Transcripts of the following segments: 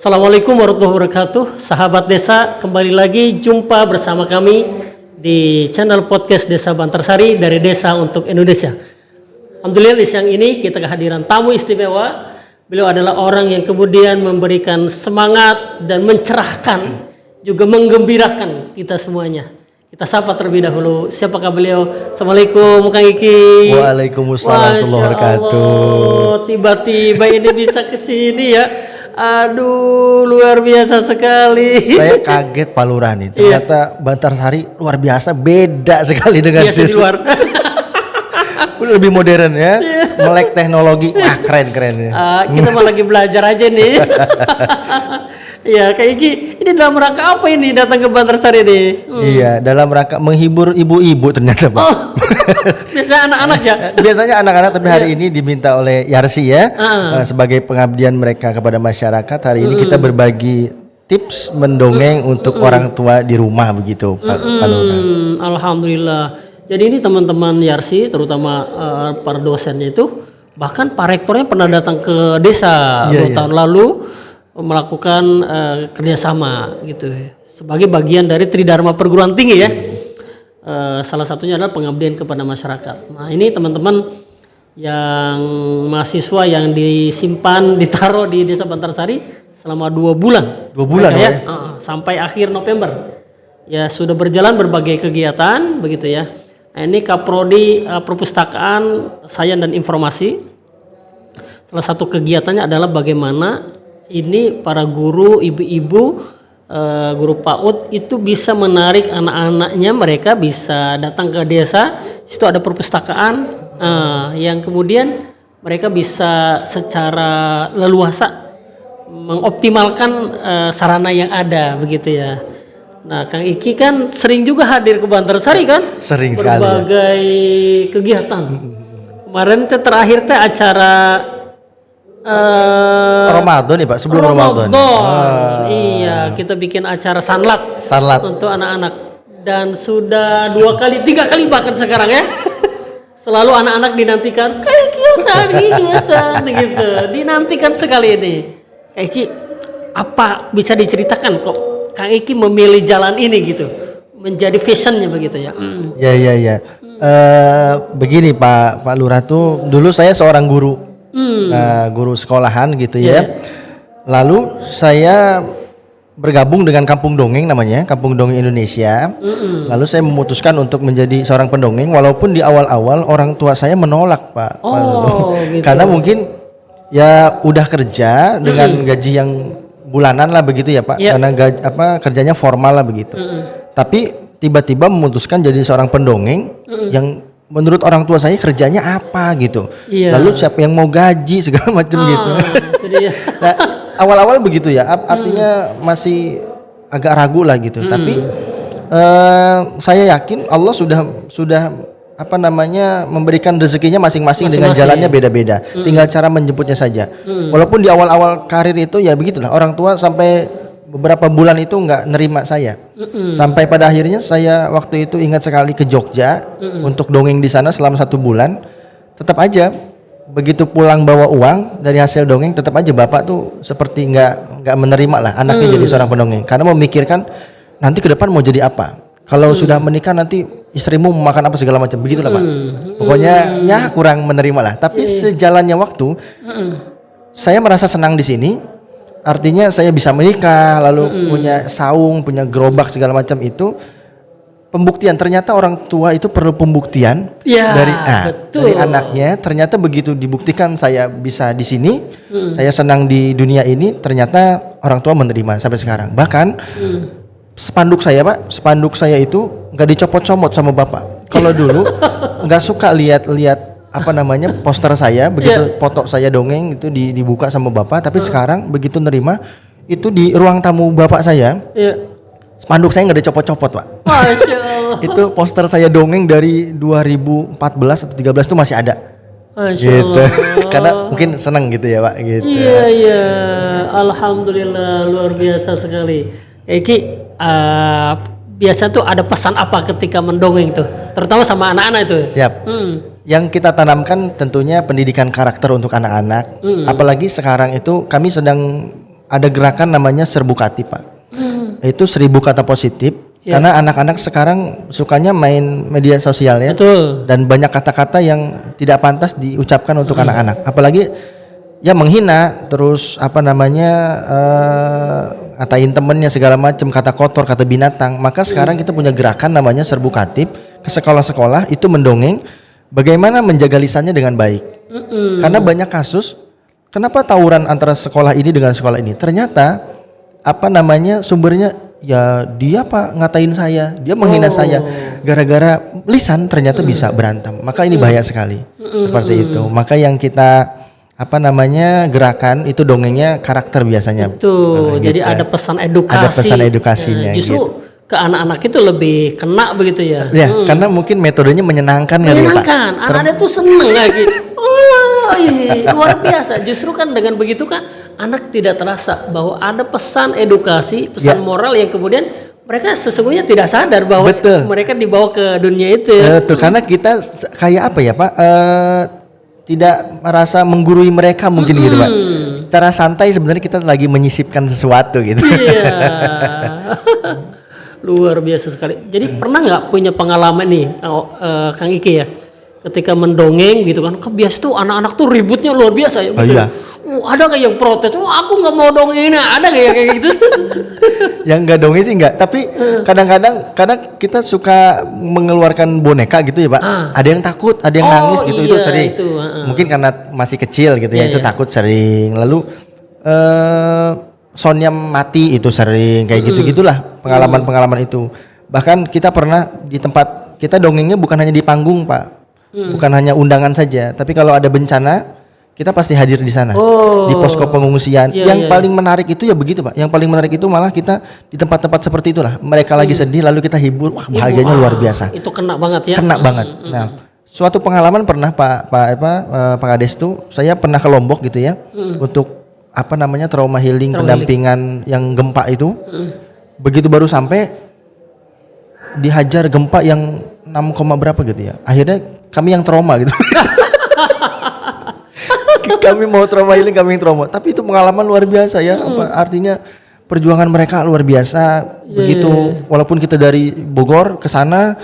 Assalamualaikum warahmatullahi wabarakatuh. Sahabat desa, kembali lagi jumpa bersama kami di channel podcast Desa Bantarsari dari Desa untuk Indonesia. Alhamdulillah di siang ini kita kehadiran tamu istimewa. Beliau adalah orang yang kemudian memberikan semangat dan mencerahkan, juga menggembirakan kita semuanya. Kita sapa terlebih dahulu. Siapakah beliau? Assalamualaikum Kang Iki. Waalaikumsalam warahmatullahi wabarakatuh. Tiba-tiba ini bisa kesini ya. Aduh, luar biasa sekali. Saya kaget Pak Lurah nih. Ternyata Bantarsari luar biasa, beda sekali dengan biasa di luar. Udah lebih modern ya, melek teknologi. Wah, keren ya. Kita mau lagi belajar aja nih. Ya, kayak ini dalam rangka apa ini datang ke Bantarsari nih? Iya, dalam rangka menghibur ibu-ibu ternyata, Pak. Oh, biasanya anak-anak ya? Biasanya anak-anak, tapi hari ini diminta oleh Yarsi ya, sebagai pengabdian mereka kepada masyarakat. Hari ini kita berbagi tips mendongeng untuk orang tua di rumah begitu, Pak Lurah. Alhamdulillah. Jadi ini teman-teman Yarsi, terutama para dosennya itu, bahkan Pak Rektornya pernah datang ke desa tahun lalu melakukan kerjasama gitu sebagai bagian dari Tridharma Perguruan Tinggi ya. Salah satunya adalah pengabdian kepada masyarakat. Nah ini teman-teman yang mahasiswa yang ditaruh di Desa Bantarsari selama 2 bulan. 2 bulan ya? Sampai akhir November. Ya sudah berjalan berbagai kegiatan begitu ya. Nah, ini Kaprodi Perpustakaan Sains dan Informasi. Salah satu kegiatannya adalah bagaimana ini para guru, ibu-ibu, guru PAUD itu bisa menarik anak-anaknya, mereka bisa datang ke desa, situ ada perpustakaan yang kemudian mereka bisa secara leluasa mengoptimalkan sarana yang ada begitu ya. Nah, Kang Iki kan sering juga hadir ke Bantarsari kan? Sering sekali. Berbagai kegiatan. Kemarin terakhir acara Ramadan nih Pak, sebelum Ramadan. Iya, kita bikin acara sanlat untuk anak-anak dan sudah 2 kali, 3 kali bahkan sekarang ya. Selalu anak-anak dinantikan, kayak kiosan gitu. Dinantikan sekali ini. Kayak Iki, apa bisa diceritakan kok Kang Iki memilih jalan ini gitu, menjadi fashionnya begitu ya? Ya. Begini Pak Lurah tuh, dulu saya seorang guru. Guru sekolahan gitu ya. Lalu saya bergabung dengan Kampung Dongeng namanya, Kampung Dongeng Indonesia. Lalu saya memutuskan untuk menjadi seorang pendongeng, walaupun di awal-awal orang tua saya menolak Pak. Gitu. Karena mungkin ya udah kerja dengan gaji yang bulanan lah begitu ya Pak. Karena kerjanya formal lah begitu. Tapi tiba-tiba memutuskan jadi seorang pendongeng yang menurut orang tua saya kerjanya apa gitu. Lalu siapa yang mau gaji segala macam gitu. Nah, awal-awal begitu ya, artinya masih agak ragu lah gitu. Tapi saya yakin Allah sudah memberikan rezekinya masing-masing dengan jalannya beda-beda. Tinggal cara menjemputnya saja. Walaupun di awal-awal karir itu ya begitulah, orang tua sampai beberapa bulan itu nggak nerima saya. Sampai pada akhirnya saya waktu itu ingat sekali ke Jogja untuk dongeng di sana selama 1 bulan. Tetap aja begitu pulang bawa uang dari hasil dongeng, tetap aja bapak tuh seperti nggak menerima lah anaknya jadi seorang pendongeng, karena memikirkan nanti ke depan mau jadi apa. Kalau sudah menikah nanti istrimu mau makan apa segala macam, begitulah Pak. Pokoknya ya kurang menerima lah. Tapi sejalannya waktu saya merasa senang di sini. Artinya saya bisa menikah, lalu punya saung, punya gerobak segala macam itu. Pembuktian, ternyata orang tua itu perlu pembuktian dari anaknya. Ternyata begitu dibuktikan saya bisa di sini, saya senang di dunia ini, ternyata orang tua menerima sampai sekarang. Bahkan spanduk saya itu nggak dicopot-comot sama bapak. Kalau dulu nggak suka lihat poster saya begitu foto saya dongeng itu dibuka sama bapak, tapi sekarang begitu nerima itu di ruang tamu bapak saya. Spanduk saya nggak dicopot-copot Pak. Masya Allah. Itu poster saya dongeng dari 2014 atau 13 itu masih ada. Masya gitu. Allah. Karena mungkin senang gitu ya Pak gitu. Iya. Alhamdulillah, luar biasa sekali. Iki biasa tuh ada pesan apa ketika mendongeng tuh, terutama sama anak-anak itu? Siap. Yang kita tanamkan tentunya pendidikan karakter untuk anak-anak. Apalagi sekarang itu kami sedang ada gerakan namanya Serbukati, Pak. Itu 1000 kata positif. Ya. Karena anak-anak sekarang sukanya main media sosial ya. Betul. Dan banyak kata-kata yang tidak pantas diucapkan untuk anak-anak. Apalagi ya menghina, terus apa namanya ngatain temennya segala macam, kata kotor, kata binatang. Maka sekarang kita punya gerakan namanya Serbukatip, ke sekolah-sekolah itu mendongeng bagaimana menjaga lisannya dengan baik. Karena banyak kasus kenapa tawuran antara sekolah ini dengan sekolah ini? Ternyata apa namanya sumbernya ya dia Pak ngatain saya, dia menghina saya gara-gara lisan ternyata bisa berantem. Maka ini bahaya sekali. Seperti itu. Maka yang kita apa namanya gerakan itu dongengnya karakter biasanya. Tuh, jadi gitu. ada pesan edukasi. Ada pesan edukasinya. Justru gitu. ke anak-anak itu lebih kena begitu ya. Ya, karena mungkin metodenya menyenangkan kali ya, Pak. Menyenangkan, anak-anak tuh seneng lagi. Luar biasa. Justru kan dengan begitu kan anak tidak terasa bahwa ada pesan edukasi, pesan moral yang kemudian mereka sesungguhnya tidak sadar bahwa mereka dibawa ke dunia itu. Tuh, karena kita kayak apa ya Pak? Tidak merasa menggurui mereka mungkin gitu Pak. Secara santai sebenarnya kita lagi menyisipkan sesuatu gitu. Iya. Luar biasa sekali. Jadi pernah nggak punya pengalaman nih Kang Iki ya? Ketika mendongeng gitu kan, biasa tuh anak-anak tuh ributnya luar biasa ya. Gitu. Iya. Ada kayak yang protes, aku nggak mau dongeng ini, ada kayak gitu. Yang nggak dongeng sih nggak, tapi kadang-kadang kita suka mengeluarkan boneka gitu ya Pak. Ada yang takut, ada yang nangis gitu, itu sering. Mungkin karena masih kecil gitu ya, itu takut sering. Lalu soundnya mati itu sering, kayak gitu-gitulah pengalaman-pengalaman itu. Bahkan kita pernah di tempat kita dongengnya bukan hanya di panggung Pak. Bukan hanya undangan saja, tapi kalau ada bencana kita pasti hadir di sana, di posko pengungsian. Yang paling menarik itu ya begitu Pak. Yang paling menarik itu malah kita di tempat-tempat seperti itulah. Mereka lagi sedih, lalu kita hibur. Wah bahagianya luar biasa. Itu kena banget ya. Kena banget. Nah, suatu pengalaman pernah Pak Kades tuh, saya pernah ke Lombok gitu ya, untuk apa namanya trauma healing, pendampingan yang gempa itu. Begitu baru sampai dihajar gempa yang 6, berapa gitu ya. Akhirnya kami yang trauma gitu. Kami mau trauma healing, kami yang trauma. Tapi itu pengalaman luar biasa ya. Artinya perjuangan mereka luar biasa. Begitu walaupun kita dari Bogor ke sana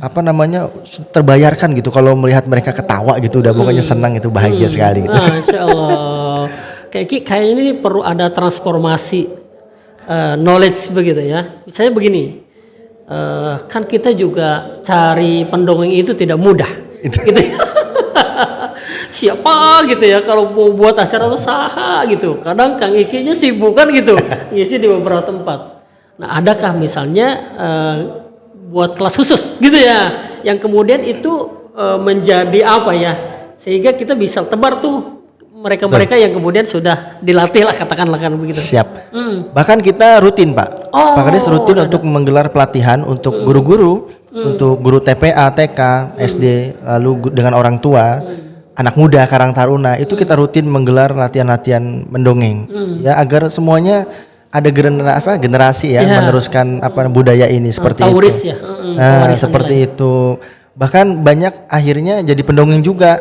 apa namanya terbayarkan gitu kalau melihat mereka ketawa gitu, udah pokoknya senang, itu bahagia sekali gitu. Masya Allah. Kayaknya ini perlu ada transformasi knowledge begitu ya. Misalnya begini. Kan kita juga cari pendongeng itu tidak mudah gitu. Siapa gitu ya kalau mau buat acara tuh saha gitu. Kadang Kang Iki-nya sibuk kan gitu ngisi di beberapa tempat. Nah adakah misalnya buat kelas khusus gitu ya yang kemudian itu menjadi apa ya sehingga kita bisa tebar tuh mereka-mereka yang kemudian sudah dilatih lah katakanlah kan begitu. Siap. Bahkan kita rutin Pak. Pak Kades rutin untuk menggelar pelatihan untuk guru-guru, untuk guru TPA, TK, SD, lalu dengan orang tua, anak muda, karang taruna. Itu kita rutin menggelar latihan-latihan mendongeng, ya agar semuanya ada generasi ya meneruskan budaya ini seperti Tauris itu. Ya. Nah seperti itu. Bahkan banyak akhirnya jadi pendongeng juga.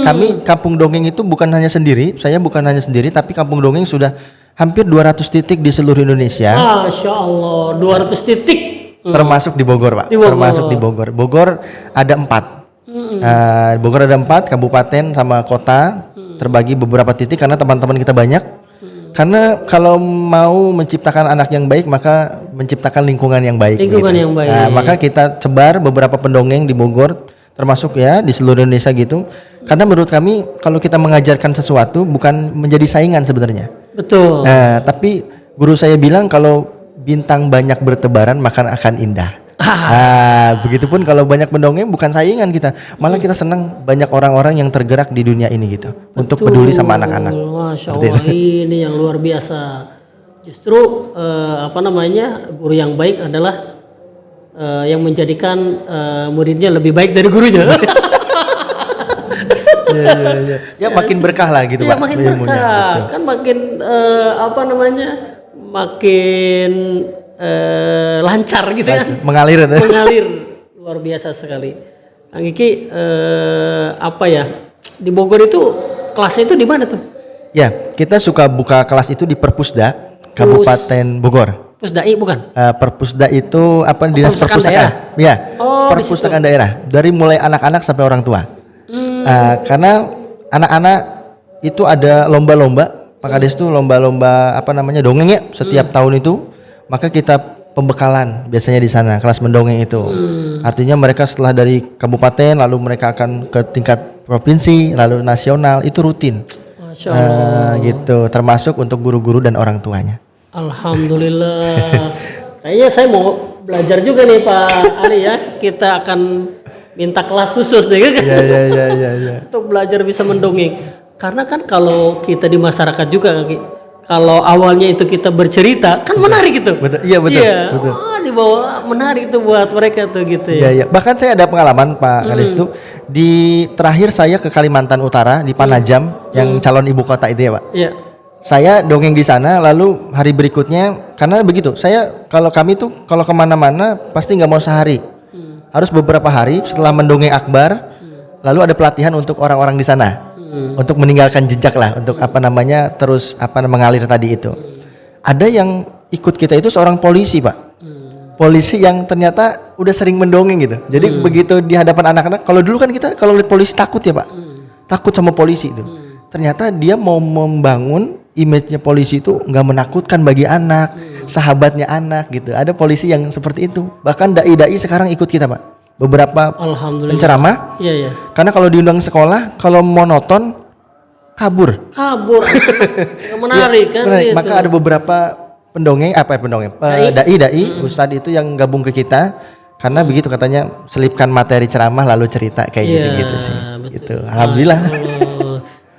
Kami Kampung Dongeng itu bukan hanya sendiri, saya bukan hanya sendiri, tapi Kampung Dongeng sudah hampir 200 titik di seluruh Indonesia. Masya Allah, 200 titik. Termasuk di Bogor Pak, termasuk di Bogor. Bogor ada 4. Bogor ada 4 kabupaten sama kota, terbagi beberapa titik karena teman-teman kita banyak. Karena kalau mau menciptakan anak yang baik, maka menciptakan lingkungan yang baik. Yang baik. Nah, maka kita sebar beberapa pendongeng di Bogor, termasuk ya di seluruh Indonesia gitu. Karena menurut kami kalau kita mengajarkan sesuatu bukan menjadi saingan sebenarnya. Betul. Nah, tapi guru saya bilang kalau bintang banyak bertebaran maka akan indah. Begitupun kalau banyak pendongeng bukan saingan kita, malah kita senang banyak orang-orang yang tergerak di dunia ini gitu. Untuk peduli sama anak-anak. Masya Allah, ini yang luar biasa. Justru guru yang baik adalah yang menjadikan muridnya lebih baik dari gurunya. Ya makin berkah lah gitu Pak. Makin berkah. Kan makin makin lancar gitu kan. Mengalir. Mengalir. Luar biasa sekali. Kang Iki di Bogor itu kelasnya itu di mana tuh? Ya, kita suka buka kelas itu di Perpusda Kabupaten Bogor. Pusdai bukan? Perpusda itu apa, dinas perpustakaan perpustakaan. Ya, Oh, di perpustakaan daerah. Dari mulai anak-anak sampai orang tua. Karena anak-anak itu ada lomba-lomba, Pak Kades itu lomba-lomba apa namanya dongeng ya setiap tahun itu. Maka kita pembekalan biasanya di sana kelas mendongeng itu. Artinya mereka setelah dari kabupaten lalu mereka akan ke tingkat provinsi lalu nasional, itu rutin. Masya Allah. Gitu, termasuk untuk guru-guru dan orang tuanya. Alhamdulillah. Kayaknya saya mau belajar juga nih Pak Ali ya. Kita akan minta kelas khusus deh Iya. untuk belajar bisa mendongeng. Karena kan kalau kita di masyarakat juga, kalau awalnya itu kita bercerita kan menarik gitu. Betul. Iya betul. Iya. Betul. Oh, dibawa menarik itu buat mereka tuh gitu ya. Iya. Bahkan saya ada pengalaman Pak Kades itu di terakhir saya ke Kalimantan Utara di Panajam yang calon ibu kota itu ya Pak. Iya. Saya dongeng di sana, lalu hari berikutnya karena begitu saya kalau kami tuh kalau kemana-mana pasti nggak mau sehari, harus beberapa hari setelah mendongeng akbar, lalu ada pelatihan untuk orang-orang di sana untuk meninggalkan jejak lah, untuk apa namanya terus apa mengalir tadi itu. Ada yang ikut kita itu seorang polisi Pak, polisi yang ternyata udah sering mendongeng gitu. Jadi begitu di hadapan anak-anak, kalau dulu kan kita kalau lihat polisi takut ya Pak, takut sama polisi itu. Ternyata dia mau membangun image-nya polisi itu nggak menakutkan bagi anak, sahabatnya anak gitu. Ada polisi yang seperti itu. Bahkan dai-dai sekarang ikut kita Pak. Beberapa Alhamdulillah. penceramah. Iya. Karena kalau diundang sekolah, kalau monoton kabur. Nggak menarik kan Menarik. gitu. Maka ada beberapa dai, ustadz itu yang gabung ke kita. Karena begitu katanya selipkan materi ceramah lalu cerita kayak gitu-gitu sih. Betul. Gitu. Alhamdulillah.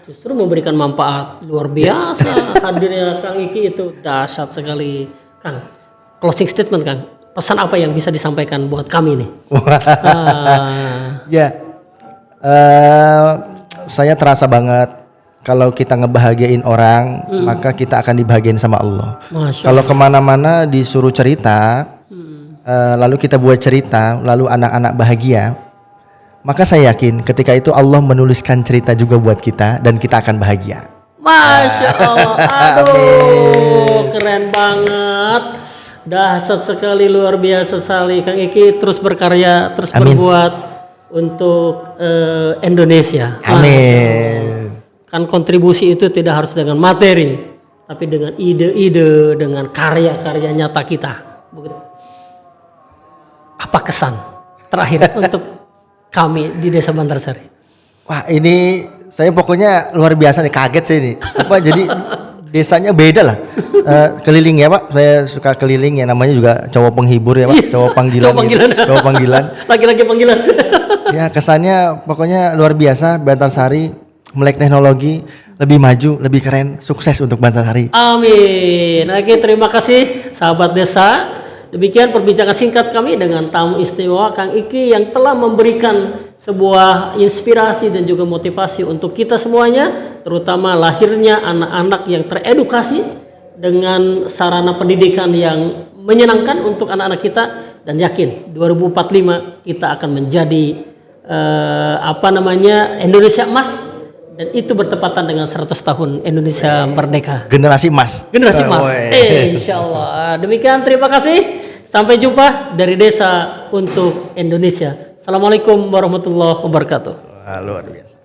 Justru memberikan manfaat luar biasa. Hadirnya Kang Iki itu dahsyat sekali. Kang, closing statement Kang, pesan apa yang bisa disampaikan buat kami nih? Ya, saya terasa banget kalau kita ngebahagiain orang, maka kita akan dibahagiain sama Allah. Kalau kemana-mana disuruh cerita, lalu kita buat cerita, lalu anak-anak bahagia, maka saya yakin ketika itu Allah menuliskan cerita juga buat kita dan kita akan bahagia. Masya Allah, aduh keren banget, dahsyat sekali, luar biasa sekali Kang Iki, terus berkarya, terus berbuat untuk Indonesia. Amin. Kan kontribusi itu tidak harus dengan materi, tapi dengan ide-ide, dengan karya-karya nyata kita. Apa kesan terakhir untuk kami di Desa Bantarsari? Wah, ini saya pokoknya luar biasa nih, kaget saya ini. Apa jadi desanya beda lah. Keliling ya Pak, saya suka keliling ya, namanya juga cowok penghibur ya Pak, cowok panggilan. Cowok panggilan. Lagi-lagi panggilan. Ya kesannya pokoknya luar biasa. Bantarsari melek teknologi, lebih maju, lebih keren, sukses untuk Bantarsari. Amin. Oke, terima kasih sahabat desa. Demikian perbincangan singkat kami dengan tamu istimewa Kang Iki yang telah memberikan sebuah inspirasi dan juga motivasi untuk kita semuanya, terutama lahirnya anak-anak yang teredukasi dengan sarana pendidikan yang menyenangkan untuk anak-anak kita, dan yakin 2045 kita akan menjadi Indonesia emas, dan itu bertepatan dengan 100 tahun Indonesia merdeka. Generasi emas. Generasi emas. Insyaallah. Demikian, terima kasih. Sampai jumpa dari Desa untuk Indonesia. Assalamualaikum warahmatullahi wabarakatuh. Wah, luar biasa.